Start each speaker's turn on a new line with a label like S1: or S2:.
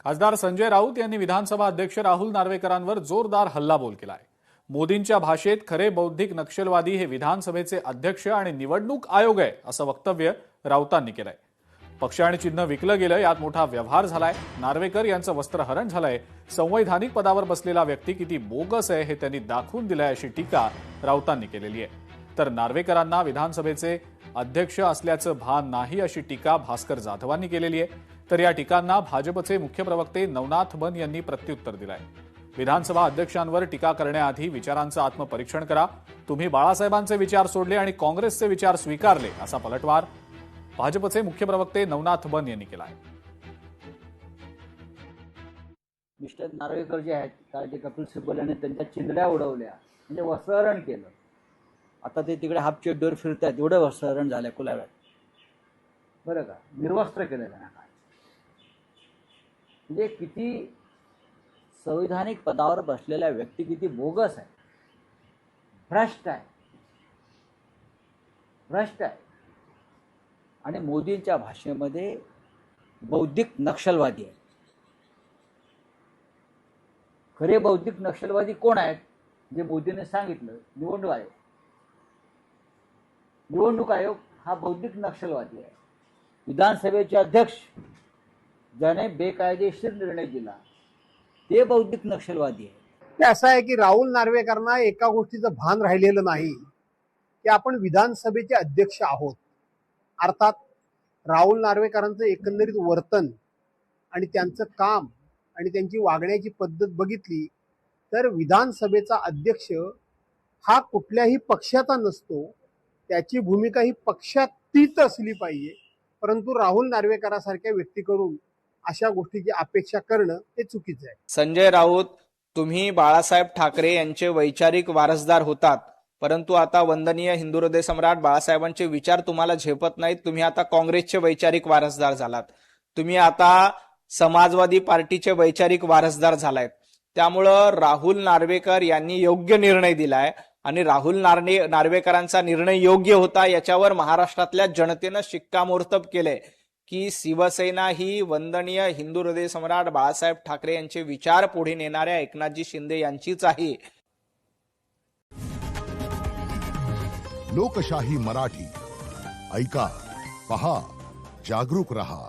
S1: खासदार संजय राऊत यांनी विधानसभा अध्यक्ष राहुल नार्वेकरांवर जोरदार हल्लाबोल केलाय। मोदींच्या भाषेत खरे बौद्धिक नक्षलवादी हे विधानसभेचे अध्यक्ष आणि निवडणूक आयोग आहे असं वक्तव्य राऊतांनी केलंय। पक्ष आणि चिन्ह विकलं गेलं, यात मोठा व्यवहार झालाय। नार्वेकर यांचं वस्त्रहरण झालंय। संवैधानिक पदावर बसलेला व्यक्ती किती बोगस आहे हे त्यांनी दाखवून दिलंय अशी टीका राऊतांनी केलेली आहे। तर नार्वेकरांना विधानसभेचे अध्यक्ष असल्याचं भान नाही अशी टीका भास्कर जाधवांनी केलेली आहे। तर या टीकांना भाजपचे मुख्य प्रवक्ते नवनाथ बन यांनी प्रत्युत्तर दिलंय। विधानसभा अध्यक्षांवर टीका करण्याआधी विचारांचं आत्मपरीक्षण करा। तुम्ही बाळासाहेबांचे विचार सोडले आणि काँग्रेसचे विचार स्वीकारले असा पलटवार भाजपचे मुख्य प्रवक्ते नवनाथ बन यांनी केला आहे।
S2: मिस्टर नार्वेकर जे आहेत, काल ते कपिल सिब्बल यांनी त्यांच्या चिंधड्या उडवल्या, म्हणजे वस्त्रहरण केलं। आता ते तिकडे हाफ चड्डीवर फिरतात, एवढं वस्त्रहरण झालंय कुलाव्यात, बरं का, निर्वस्त्र केलं त्यांना। म्हणजे किती संविधानिक पदावर बसलेला व्यक्ती किती बोगस आहे, भ्रष्ट आहे, भ्रष्ट आहे। आणि मोदींच्या भाषेमध्ये बौद्धिक नक्षलवादी आहे। खरे बौद्धिक नक्षलवादी कोण आहेत? जे मोदींनी सांगितलं, निवडणूक आयोग। निवडणूक आयोग हा बौद्धिक नक्षलवादी आहे। विधानसभेचे अध्यक्ष ज्याने बेकायदेशीर निर्णय दिला ते बौद्धिक नक्षलवादी आहे।
S3: ते असं आहे की राहुल नार्वेकरांना एका गोष्टीचं भान राहिलेलं नाही की आपण विधानसभेचे अध्यक्ष आहोत। अर्थात राहुल नार्वेकरांचं एकंदरीत वर्तन आणि त्यांचं काम आणि त्यांची वागण्याची पद्धत बघितली तर विधानसभेचा अध्यक्ष हा कुठल्याही पक्षाचा नसतो, त्याची भूमिका ही पक्षातीत असली पाहिजे। परंतु राहुल नार्वेकरांसारख्या व्यक्तीकडून अशा गोष्टीची अपेक्षा करणं हे चुकीचं आहे।
S4: संजय राऊत, तुम्ही बाळासाहेब ठाकरे यांचे वैचारिक वारसदार होतात, परंतु आता वंदनीय हिंदू हृदय सम्राट बाळासाहेबांचे विचार तुम्हाला झेपत नाहीत। तुम्ही आता काँग्रेसचे वैचारिक वारसदार झालात, तुम्ही आता समाजवादी पार्टीचे वैचारिक वारसदार झालायत। त्यामुळं राहुल नार्वेकर यांनी योग्य निर्णय दिलाय आणि राहुल नार्वेकरांचा निर्णय योग्य होता याच्यावर महाराष्ट्रातल्या जनतेनं शिक्कामोर्तब केलंय की शिवसेना ही वंदनीय हिंदू हृदय सम्राट बाळासाहेब ठाकरे यांचे विचार पुढे नेणाऱ्या एकनाथजी शिंदे यांचीच आहे।
S5: लोकशाही मराठी ऐका, पहा, जागरूक रहा।